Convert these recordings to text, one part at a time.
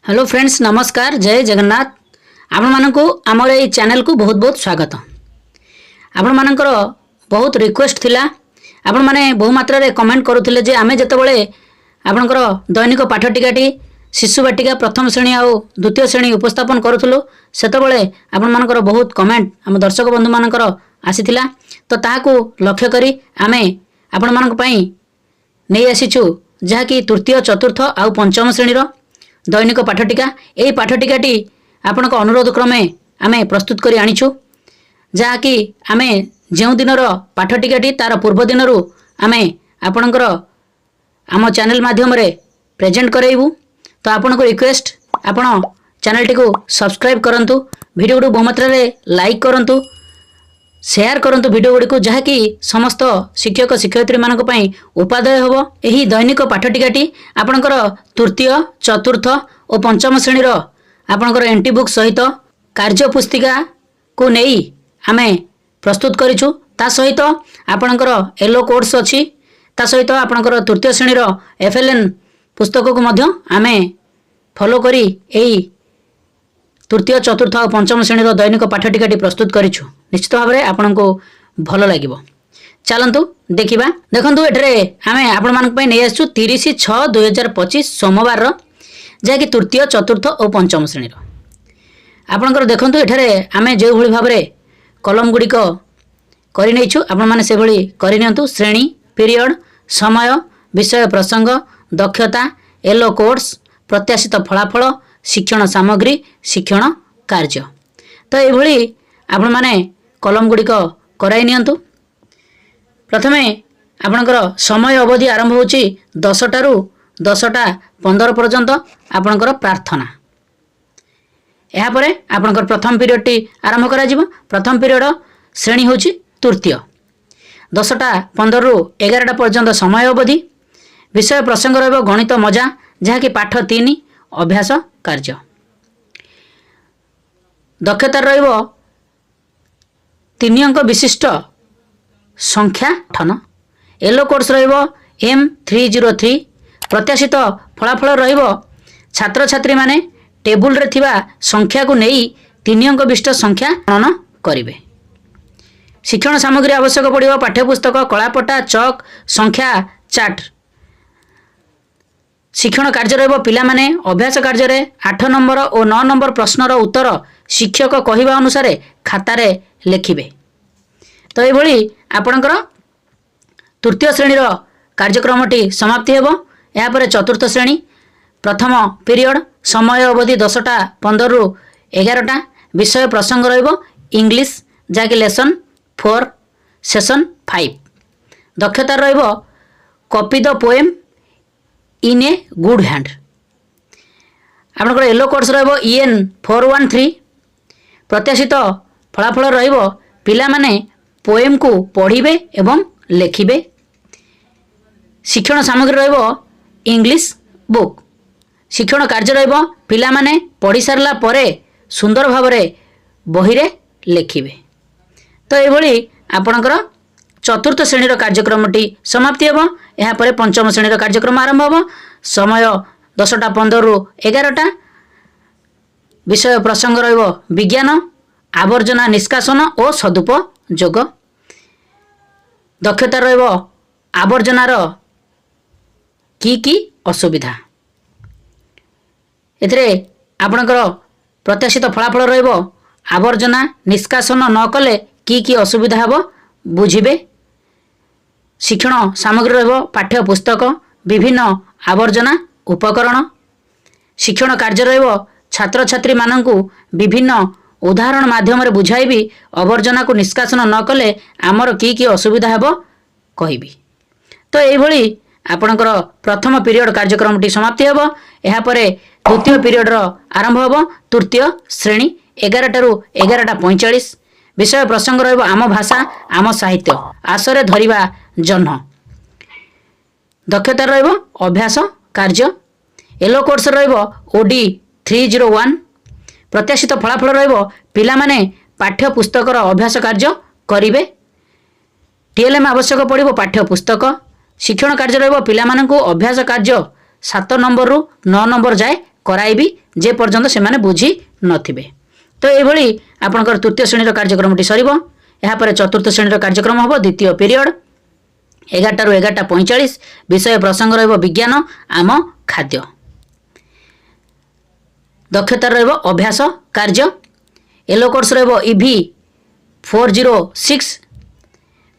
Hello friends, नमस्कार, जय जगन्नाथ। आपण मानक आमर ये चैनल को बहुत बहुत स्वागत। आपण मानकर बहुत रिक्वेस्ट थिला, आपण माने बहु मात्रा रे कमेंट करूथिले जे आमे जतबेले आपणकर दैनिक पाठटिकाटी शिशु बाटिका प्रथम श्रेणी आउ द्वितीय श्रेणी उपस्थापन करूथलो सेतबेले आपण मानकर बहुत कमेंट आम दर्शक बंधु मानकर आसीथिला। तो ताहाकू लक्ष्य करी आमे आपण मानक पई नै आसीछु जहाँकि तृतीय चतुर्थ आउ पंचम श्रेणीर दैनिक पाठटिका। यही पाठटिकाटी आपणक अनुरोध क्रमे आमे प्रस्तुत करी आनिछु, जहाँकि आमे जो दिनर पाठटिकाटी तार पूर्व दिनरू आमे आपणकर आम चैनल माध्यम रे प्रेजेंट कराइबू। तो आपनको रिक्वेस्ट आपण चैनल टी को सब्सक्राइब करंतु, वीडियो को बहुमात्रा रे लाइक करंतु, शेयर करंतु वीडियो गुडी को, जहाँकि समस्त शिक्षक शिक्षयित्री मानक पई उपादेय होबो। एही दैनिक पाठटिकाटी आपणकर तृतीय चतुर्थ और पंचम श्रेणीर आपणकर एंटी बुक सहित कार्य पुस्तिका को नेई आमे प्रस्तुत करिछु। ता सहित आपणकर येलो कोड्स अछि, ता सहित आपणकर तृतीय श्रेणीर एफएलएन पुस्तक को मध्य आमे फॉलो करी एही तृतीय चतुर्थ और पंचम श्रेणीर दैनिक पाठटिकाटी प्रस्तुत करिछु। निश्चित भाव में आपको भल लगे। चलतु देखा। देखु ये आम आपण मानक नहीं आसु 30/6/2025 सोमवार जहाँकि तृतीय चतुर्थ और पंचम श्रेणी आपणकर देखु ये आम जो भाव में कलम गुड़िक करछु आपण मैंने से भाई श्रेणी, पीरियड, समय, विषय प्रसंग, दक्षता, येलो कोड्स, प्रत्याशित फलाफल, शिक्षण सामग्री, शिक्षण कार्य। तो ये आपण मैंने कलम गुड़िक कराई नियंतु। प्रथमे आपणकर समय अवधि आरंभ होची 10टारू 10:15 पर्यंत आपणकर प्रार्थना। यहाँ पर आपणकर प्रथम पीरियड टी आरंभ करा जिवो। प्रथम पीरियड श्रेणी होची तृतीय। 10:15 ରୁ 11टा पर्यंत समय अवधि। विषय प्रसंग रहिबो गणित मजा, जहाँकि पाठ 3 अभ्यास कार्य। दक्षता रहिबो 3 अंक विशिष्ट संख्या ठन। येलो कोड्स रहिबो M303। प्रत्याशित फलाफल रहिबो छात्र छात्री माने टेबुल रे थिबा संख्या को नेई 3 अंक विशिष्ट संख्या गणना करिवे। शिक्षण सामग्री आवश्यक पड़िबो पाठ्यपुस्तक, कलापटा, चक, संख्या चार्ट। शिक्षण कार्य रहिबो पिला माने अभ्यास कार्य रे 8 नंबर और 9 नंबर प्रश्नर उत्तर शिक्षक कहिबा अनुसार खातारे लिखिबे। तो ये आपणकर तृतीय श्रेणीर कार्यक्रमटी समाप्ति हेबो। या पर चतुर्थ श्रेणी प्रथम पीरियड समय अवधि 10:15 ରୁ 11टा। विषय प्रसंग रहिबो इंग्लिश, जहाँकि लेसन 4 सेशन 5। दक्षता रहिबो copy the poem in a good hand. आपणकर येलो कोड्स रहिबो EN 413। प्रत्याशित फलाफल रहिबो पिला माने पोएम को पढ़िबे एवं लेखिबे। शिक्षण सामग्री रहिबो इंग्लिश बुक। शिक्षण कार्य रहिबो पिला माने पढ़ी सारला परे सुंदर भाव में बही रे लेखिबे। तो ये आपणकर चतुर्थ श्रेणीर कार्यक्रमटी समाप्ति हेबो। यहाँ पर पंचम श्रेणीर कार्यक्रम आरंभ हेबो। समय 10:15 ରୁ 11टा। विषय प्रसंग रहिबो विज्ञान, आवर्जना निष्कासन और सदुपयोग। दक्षता रहिबो आवर्जनार की असुविधा। एथिरे आपणकर प्रत्याशित फलाफल रहिबो आवर्जना निष्कासन न कले की असुविधा हेबो बुझिबे। शिक्षण सामग्री रहिबो पाठ्य पुस्तक, विभिन्न आवर्जना उपकरण। शिक्षण कार्य रहिबो छात्र छात्री माननकु विभिन्न उदाहरण माध्यम रे बुझाइबी आवर्जना को निष्कासन न कले आमर की असुविधा हेबो कहिबी। तो एभली आपणकर प्रथम पीरियड कार्यक्रमटी समाप्ति हेबो। यहाँ पर द्वितीय पीरियड आरंभ हेबो तृतीय श्रेणी 11टारू 11:45। विषय प्रसंग रहिबो आम भाषा, आम साहित्य, आसरे धरिबा जन्ह। दक्षता रहिबो अभ्यास कार्य। येलो कोड्स रहिबो OD 301। प्रत्याशित फलाफल रहिबो पिला माने पाठ्य पुस्तकर अभ्यास कार्य करिवे। TLM आवश्यक पड़िबो पाठ्य पुस्तक। शिक्षण कार्य रहिबो पिला मानकु अभ्यास कार्य 7 नंबर ରୁ 9 नंबर जाए कराइबी जे पर्यंत से माने बुझी नथिबे। तो एभली आपनकर तृतीय श्रेणी कार्यक्रमटी सरिबो। यापर चतुर्थ श्रेणी कार्यक्रम हम द्वितीय पीरियड 11 ରୁ 11:45 विषय प्रसंग रहिबो विज्ञान आम खाद्य। दक्षता रहिबो अभ्यास कार्य। येलो कोर्स रहिबो EV 406।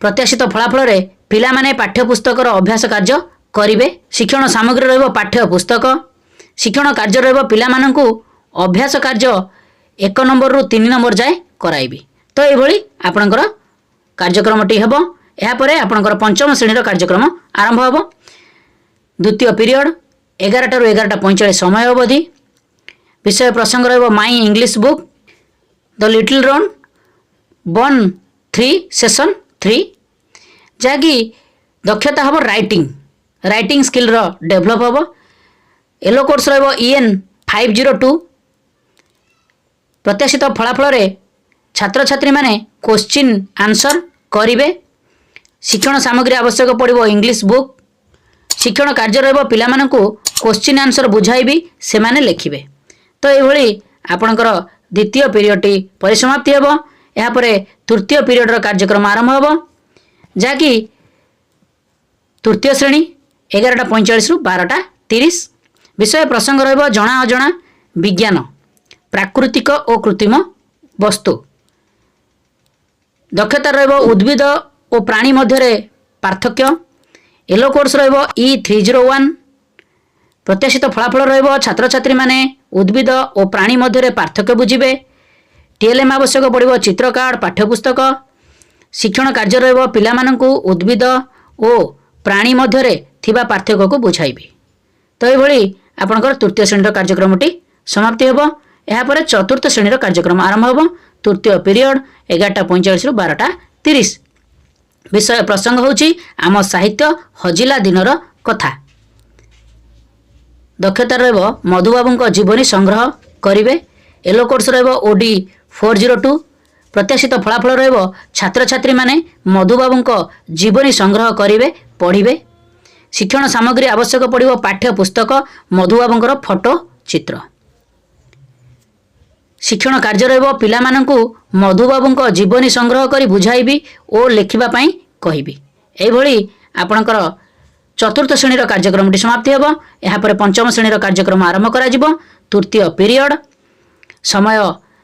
प्रत्याशित फलाफल रे पिला माने पाठ्यपुस्तक अभ्यास कार्य करिवे। शिक्षण सामग्री रहिबो पाठ्य पुस्तक। शिक्षण कार्य रहिबो पिला माननकु अभ्यास कार्य 1 नंबर रु 3 नंबर जाए कराइबी। तो एभली आपनकर कार्यक्रमटी हेबो। यापर आपनकर पंचम श्रेणी कार्यक्रम आरंभ हेबो। द्वितीय पीरियड 11 ରୁ 11:45 समय अवधि। विषय प्रसंग रहिबो my English book the little run 1-3 session 3 जाकि दक्षता हम राइटिंग स्किल डेभलप हम। येलो कोर्स रहिबो EN 502। प्रत्याशित फलाफल रे छात्र छात्री माने क्वेश्चन आंसर करिवे। शिक्षण सामग्री आवश्यक पड़िबो इंग्लिश बुक। शिक्षण कार्य रहिबो पिला मानकु क्वेश्चन आंसर बुझाइबी से माने लिखिबे। तो एभली आपनकर द्वितीय पीरियडटी परिसमाप्ति हेबो। या परे तृतीय पीरियड कार्यक्रम आरंभ हेबो जाकि तृतीय श्रेणी 11:45 ରୁ 12:30। विषय प्रसंग रहिबो जणा अजणा विज्ञान प्राकृतिक और कृत्रिम वस्तु। दक्षता रहिबो उद्भिद और प्राणी मध्य पार्थक्य। येलो कोर्स रहिबो E301। प्रत्याशित फलाफल रहिबो छात्र छात्री माने उद्भिद और प्राणी मध्य पार्थक्य बुझिबे। TLM आवश्यक पड़िबो चित्र कार्ड पाठ्यपुस्तक। शिक्षण कार्य रहिबो पिला माननकु उद्भिद और प्राणी मध्य थिबा पार्थक्य को बुझाइबे। तो एभली आपनकर तृतीय श्रेणी कार्यक्रमटी समाप्ति हेबो। यापर चतुर्थ श्रेणी कार्यक्रम आरंभ हेबो। तृतीय पीरियड 11:45 ରୁ 12:30। विषय प्रसंग होची आम साहित्य हजिला दिनर कथा। दक्षता रहिबो मधुबाबूंको जीवनी संग्रह करिवे। येलो कोर्स रहिबो OD 402। प्रत्याशित फलाफल रहिबो छात्र छात्री माने मधुबाबूंको जीवनी संग्रह करिवे पढ़िवे। शिक्षण सामग्री आवश्यक पड़िबो पाठ्य पुस्तक मधुबाबूंकर फोटो चित्र। शिक्षण कार्य रहिबो पिला माननकु मधुबाबूंको जीवनी संग्रह करी बुझाइबी और लेखिबा पई कहिबी। एभली आपनकर चतुर्थ श्रेणी कार्यक्रमटी समाप्ति हेबो। या परे पंचम श्रेणी कार्यक्रम आरंभ करा जिवो। तृतीय पीरियड समय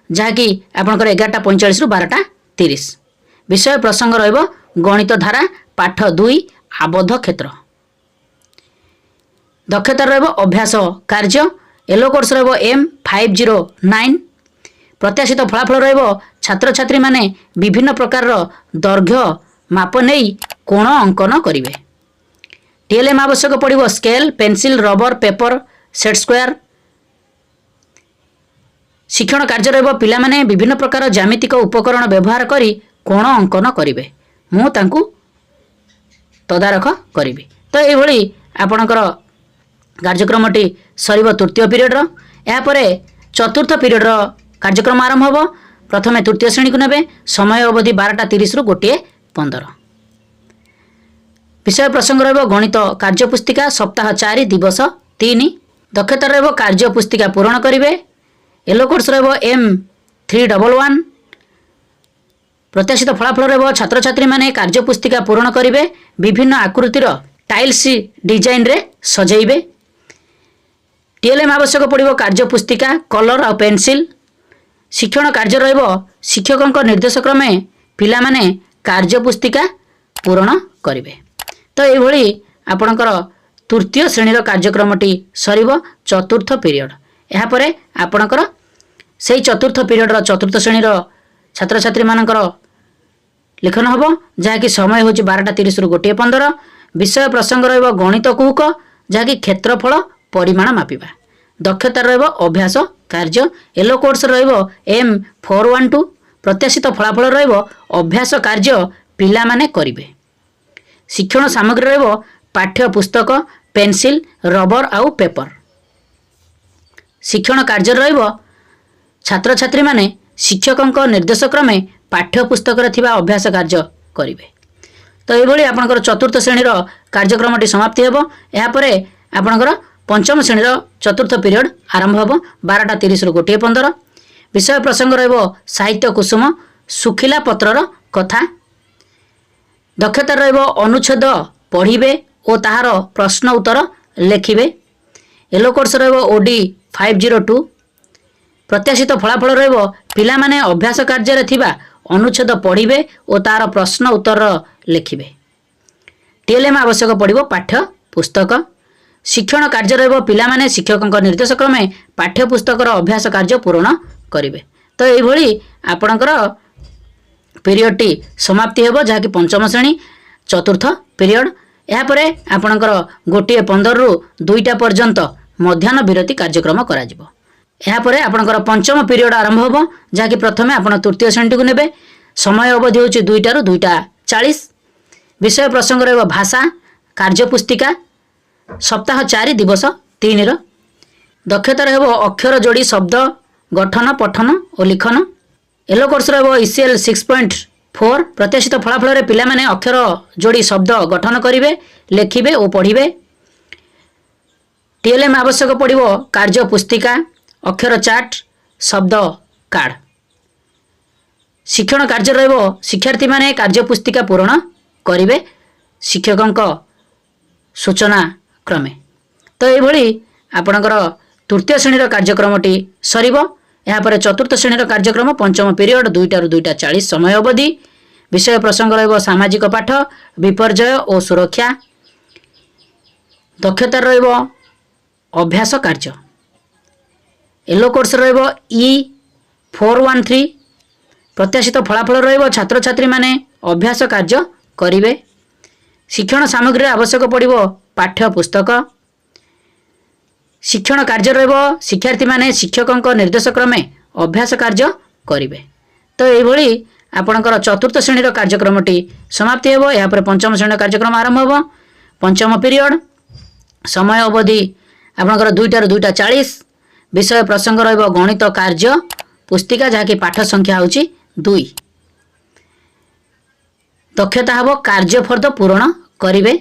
जहाँकि आपनकर 11:45 ରୁ 12:30। विषय प्रसंग रहिबो गणित धारा पाठ 2 आबद्ध क्षेत्र। दक्षता रहिबो अभ्यास कार्य। येलो कोर्स रहिबो M509। प्रत्याशित फलाफल रहिबो छात्र छात्री माने विभिन्न प्रकार दैर्घ्य माप नहीं कोण अंकन करिवे। TLM आवश्यक पड़िबो scale pencil rubber paper set square. शिक्षण कार्य रहिबो पिला माने विभिन्न प्रकार ज्यामितिक उपकरण व्यवहार करी कोण अंकन करिवे। मु तांकु तदारख करिवे। तो एभली आपनकर कार्यक्रमटी सरिबो तृतीय पीरियड रो। या परे चतुर्थ पीरियड रो कार्यक्रम आरंभ हेबो। प्रथमे तृतीय श्रेणी को नेबे। समय अवधि 12:30 ରୁ 1:15। विषय प्रसंग रहिबो गणित कार्य पुस्तिका सप्ताह 4 दिवस 3। दक्षता रहिबो कार्य पुस्तिका पूरण करिवे। येलो कोर्स रहिबो M311। प्रत्याशित फलाफल रहिबो छात्र छात्री माने कार्य पुस्तिका पूरण करिवे। विभिन्न आकृतिर टाइल्स डिजाइन रे सजैबे। TLM आवश्यक पड़िबो कार्य पुस्तिका कलर और पेंसिल। शिक्षण कार्य रहिबो शिक्षकक निर्देश क्रमे पिला माने कार्य पुस्तिका पूरण करिवे। तो एभली आपनकर तृतीय श्रेणी कार्यक्रमटी सरिबो चतुर्थ पीरियड। या परे आपनकर सेही चतुर्थ पीरियड चतुर्थ श्रेणी छात्र छात्री मानकर लेखन हबो जहाँकि समय होची 12:30 ରୁ 1:15। विषय प्रसंग रहिबो गणित कुहक जहाँकि क्षेत्रफल परिमाण मापिबा। दक्षता रहिबो अभ्यास कार्य। येलो कोर्स रहिबो M412। प्रत्याशित फलाफल रहिबो अभ्यास कार्य पिला माने करिवे। शिक्षण सामग्री रहिबो पाठ्य पुस्तक पेंसिल रबर आउ पेपर। शिक्षण कार्य रहिबो छात्र छात्री माने शिक्षकक निर्देश क्रमे पाठ्य पुस्तक रे थिबा अभ्यास कार्य करिवे। तो एभली आपनकर चतुर्थ श्रेणी कार्यक्रमटी समाप्ति हेबो। या परे आपनकर पंचम श्रेणी चतुर्थ पीरियड आरंभ हो 12:30 रु 1:15। विषय प्रसंग रहिबो साहित्य कुसुम सुखिला पत्रर कथा। दक्षता रहिबो अनुच्छेद पढ़िबे और ताहार प्रश्न उत्तर लेखिबे। येलो कोर्स रहिबो ओडी 502। प्रत्याशित फलाफल रहिबो पिला माने अभ्यास कार्य रे थिबा अनुच्छेद पढ़िबे और तार प्रश्न उत्तर लेखिबे। टीएलएम आवश्यक पड़िबो पाठ्य पुस्तक। शिक्षण कार्य रहिबो पिला माने शिक्षकक निर्देश क्रमे पाठ्य पुस्तकर अभ्यास कार्य पूर्ण करिवे। तो एई भली आपणकर पीरियड टी समाप्ति हेबो जहा कि पंचम श्रेणी चतुर्थ पीरियड। या परे आपणकर 1:15 रु 2टा पर्यंत मध्याह्न विरति कार्यक्रम करा जिवो। या परे आपणकर पंचम पीरियड आरंभ होबो जहा कि प्रथमे आपण तृतीय श्रेणी को नेबे। समय अवधि होची 2टा रु 2:40। विषय प्रसंग रहबो भाषा कार्य पुस्तिका सप्ताह 4 दिवस 3 रो। दक्षता रहबो अक्षर जोड़ी शब्द गठन पठन और लिखन। येलो कोर्स रहबो ईसीएल 6.4। प्रत्याशित फलाफल रे पिला माने अक्षर जोड़ी शब्द गठन करिवे लेखिबे और पढ़िबे। टीएलएम आवश्यक पड़िबो कार्य पुस्तिका अक्षर चार्ट शब्द कार्ड। शिक्षण कार्य रहिबो शिक्षार्थी माने कार्य पुस्तिका पूर्ण करिवे शिक्षकक सूचना क्रमे। तो ये भली आपणकर तृतीय श्रेणी कार्यक्रमटी सरिबो। या पर चतुर्थ श्रेणी कार्यक्रम पंचम पीरियड 2टा रु 2:40 समय अवधि। विषय प्रसंग रहिबो सामाजिक पाठ विपर्यय और सुरक्षा। दक्षता रहिबो अभ्यास कार्य। येलो कोर्स रहिबो E413। प्रत्याशित फलाफल रहिबो छात्र छात्री माने अभ्यास कार्य करिवे। शिक्षण सामग्री आवश्यक पड़िबो पाठ्य पुस्तक। शिक्षण कार्य रहिबो शिक्षार्थी माने शिक्षकक निर्देश क्रमे अभ्यास कार्य करिवे। तो एई भली आपणकर चतुर्थ श्रेणी कार्यक्रमटी समाप्ति हेबो। या पर पंचम श्रेणी कार्यक्रम आरंभ हेबो पंचम पीरियड। समय अवधि आपणकर 2टा रु 2:40। विषय प्रसंग रहिबो गणित कार्य पुस्तिका जहा कि पाठ संख्या होची 2। दक्षता हेबो कार्य फर्द पूर्ण करिवे।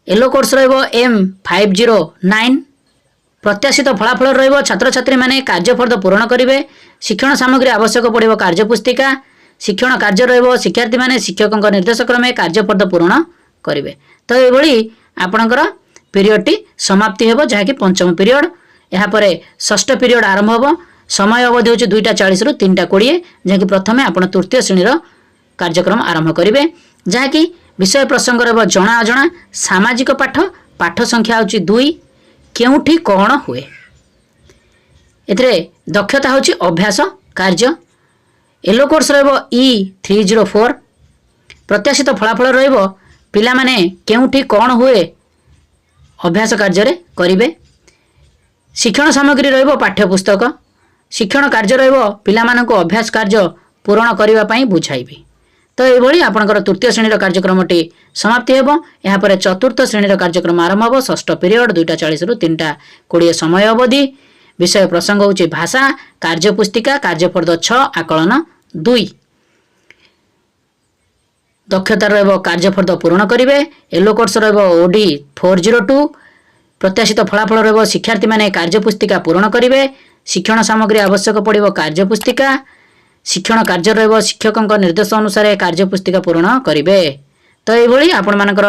येलो कोर्स रहिबो M509। प्रत्याशित फलाफल रहिबो छात्र छात्री माने कार्य फर्द पूर्ण करिवे। शिक्षण सामग्री आवश्यक पड़िबो कार्य पुस्तिका। शिक्षण कार्य रहिबो शिक्षार्थी माने शिक्षकक निर्देश क्रमे कार्य फर्द पूर्ण करिवे। तो एई भली आपणकर पीरियड टी समाप्ति हेबो जहा कि पंचम पीरियड। या परे षष्ठ पीरियड आरंभ हेबो। समय अवधि होची 2:40 रु 3:20 जहा कि प्रथमे आपण तृतीय श्रेणी कार्यक्रम आरंभ करिवे जहा कि विषय प्रसंग रहिबो जणा अजणा सामाजिक पाठ पाठ संख्या होची 2 केउठी कोण हुए। एथरे दक्षता होची अभ्यास कार्य। येलो कोर्स रहिबो E304। प्रत्याशित फलाफल रहिबो पिला माने केउठी कोण हुए अभ्यास कार्य रे करिवे। शिक्षण सामग्री रहिबो पाठ्य पुस्तक। शिक्षण कार्य रहिबो पिला माननको अभ्यास कार्य पूर्ण करिवा पई बुझाइबे। तो ये भली आपणकर तृतीय श्रेणी कार्यक्रमटी समाप्ति हेबो। या पर चतुर्थ श्रेणी कार्यक्रम आरंभ हेबो षष्ठ पीरियड 2:40 रु 3:20 समय अवधि। विषय प्रसंग होची भाषा कार्य पुस्तिका कार्यफर्द 6 आकलन 2। दक्षता रहिबो कार्यफर्द पूर्ण करिवे। येलो कोर्स रहिबो ओडी 402। प्रत्याशित फलाफल रहिबो शिक्षार्थी माने कार्य पुस्तिका पूर्ण करिवे। शिक्षण सामग्री आवश्यक पड़िबो कार्य पुस्तिका। शिक्षण कार्य रहिबो शिक्षकक निर्देश अनुसार कार्य पुस्तिका पूर्ण करिवे। तो एई भली आपण मानकर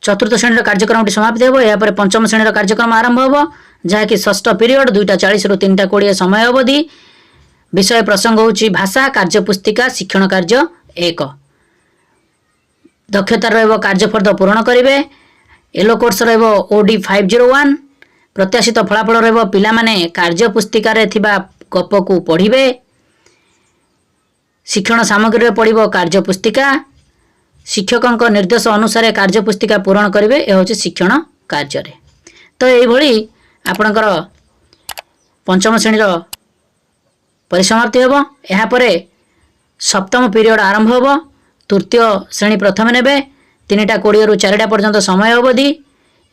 चतुर्थ श्रेणी कार्यक्रमटी समाप्त हेबो। या पर पंचम श्रेणी कार्यक्रम आरंभ हेबो जहा कि षष्ठ पीरियड 2:40 रु 3:20 समय अवधि। विषय प्रसंग होची भाषा कार्य पुस्तिका शिक्षण कार्य 1। दक्षता रहिबो कार्यफर्द पूर्ण करिवे। येलो कोर्स रहिबो ओडी 501। प्रत्याशित फलाफल रहिबो पिला माने कार्य पुस्तिका रे थिबा गप को पढ़िबे। शिक्षण सामग्री पड़िबो कार्य पुस्तिका। शिक्षकक निर्देश अनुसार कार्य पुस्तिका पूर्ण करिवे। ए होची शिक्षण कार्य रे। तो एई भली आपणकर पंचम श्रेणी परिसमाप्ति हेबो। एहा परे सप्तम पीरियड आरंभ हेबो। तृतीय श्रेणी प्रथम नेबे 3:20 रु 4टा पर्यंत समय अवधि।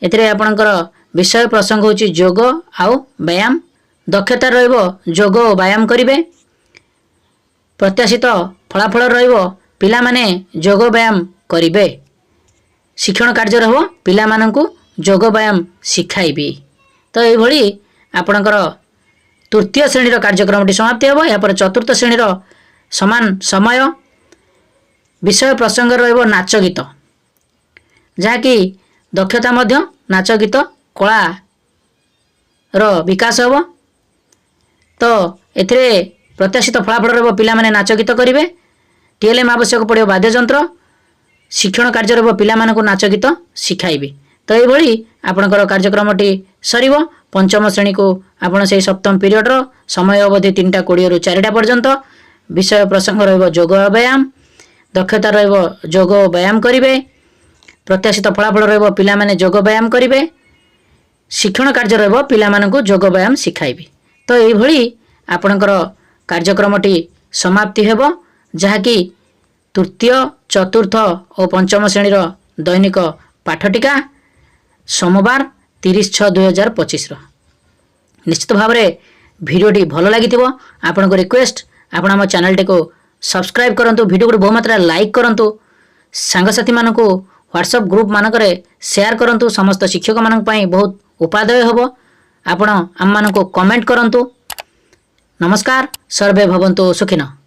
एथिरे आपणकर विषय प्रसंग होची योग आउ व्यायाम। दक्षता रहिबो योग और व्यायाम करिवे। प्रत्याशित फलाफल रहिबो पिला माने योग व्यायाम करिवे। शिक्षण कार्य रहबो पिला माननकु ଯୋଗ ବ୍ୟାୟାମ ଶିଖାଇବି। ତ ଏଇଭଳି ଆପଣଙ୍କର ତୃତୀୟ ଶ୍ରେଣୀର କାର୍ଯ୍ୟକ୍ରମଟି ସମାପ୍ତି ହେବ। ଏହାପରେ ଚତୁର୍ଥ ଶ୍ରେଣୀର ସମାନ ସମୟ ବିଷୟ ପ୍ରସଙ୍ଗ ରହିବ ନାଚ ଗୀତ, ଯାହାକି ଦକ୍ଷତା ମଧ୍ୟ ନାଚ ଗୀତ କଳାର ବିକାଶ ହେବ। ତ ଏଥିରେ ପ୍ରତ୍ୟାଶିତ ଫଳାଫଳ ରହିବ ପିଲାମାନେ ନାଚ ଗୀତ କରିବେ। TLM ଆବଶ୍ୟକ ପଡ଼ିବ ବାଦ୍ୟଯନ୍ତ୍ର, ଶିକ୍ଷଣ କାର୍ଯ୍ୟ ରହିବ ପିଲାମାନଙ୍କୁ ନାଚ ଗୀତ ଶିଖାଇବେ। ତ ଏଇଭଳି ଆପଣଙ୍କର କାର୍ଯ୍ୟକ୍ରମଟି ସରିବ। ପଞ୍ଚମ ଶ୍ରେଣୀକୁ ଆପଣ ସେହି ସପ୍ତମ ପିରିୟଡ଼ର ସମୟ ଅବଧି 3ଟା 20ରୁ 4ଟା ପର୍ଯ୍ୟନ୍ତ। ବିଷୟ ପ୍ରସଙ୍ଗ ରହିବ ଯୋଗ ବ୍ୟାୟାମ, ଦକ୍ଷତା ରହିବ ଯୋଗ ବ୍ୟାୟାମ କରିବେ, ପ୍ରତ୍ୟାଶିତ ଫଳାଫଳ ରହିବ ପିଲାମାନେ ଯୋଗ ବ୍ୟାୟାମ କରିବେ, ଶିକ୍ଷଣ କାର୍ଯ୍ୟ ରହିବ ପିଲାମାନଙ୍କୁ ଯୋଗ ବ୍ୟାୟାମ ଶିଖାଇବେ। ତ ଏଇଭଳି ଆପଣଙ୍କର କାର୍ଯ୍ୟକ୍ରମଟି ସମାପ୍ତି ହେବ, ଯାହାକି ତୃତୀୟ, ଚତୁର୍ଥ ଓ ପଞ୍ଚମ ଶ୍ରେଣୀର ଦୈନିକ ପାଠଟିକା ସୋମବାର 30/6/2025। ନିଶ୍ଚିତ ଭାବରେ ଭିଡ଼ିଓଟି ଭଲ ଲାଗିଥିବ। ଆପଣଙ୍କ ରିକ୍ୱେଷ୍ଟ, ଆପଣ ଆମ ଚ୍ୟାନେଲଟିକୁ ସବସ୍କ୍ରାଇବ୍ କରନ୍ତୁ, ଭିଡ଼ିଓକୁ ବହୁ ମାତ୍ରାରେ ଲାଇକ୍ କରନ୍ତୁ, ସାଙ୍ଗସାଥିମାନଙ୍କୁ ହ୍ୱାଟ୍ସଆପ୍ ଗ୍ରୁପ୍ ମାନଙ୍କରେ ସେୟାର କରନ୍ତୁ। ସମସ୍ତ ଶିକ୍ଷକମାନଙ୍କ ପାଇଁ ବହୁତ ଉପାଦେୟ ହେବ। ଆପଣ ଆମମାନଙ୍କୁ କମେଣ୍ଟ କରନ୍ତୁ। ନମସ୍କାର, ସର୍ବେ ଭବନ୍ତୁ ସୁଖିନଃ।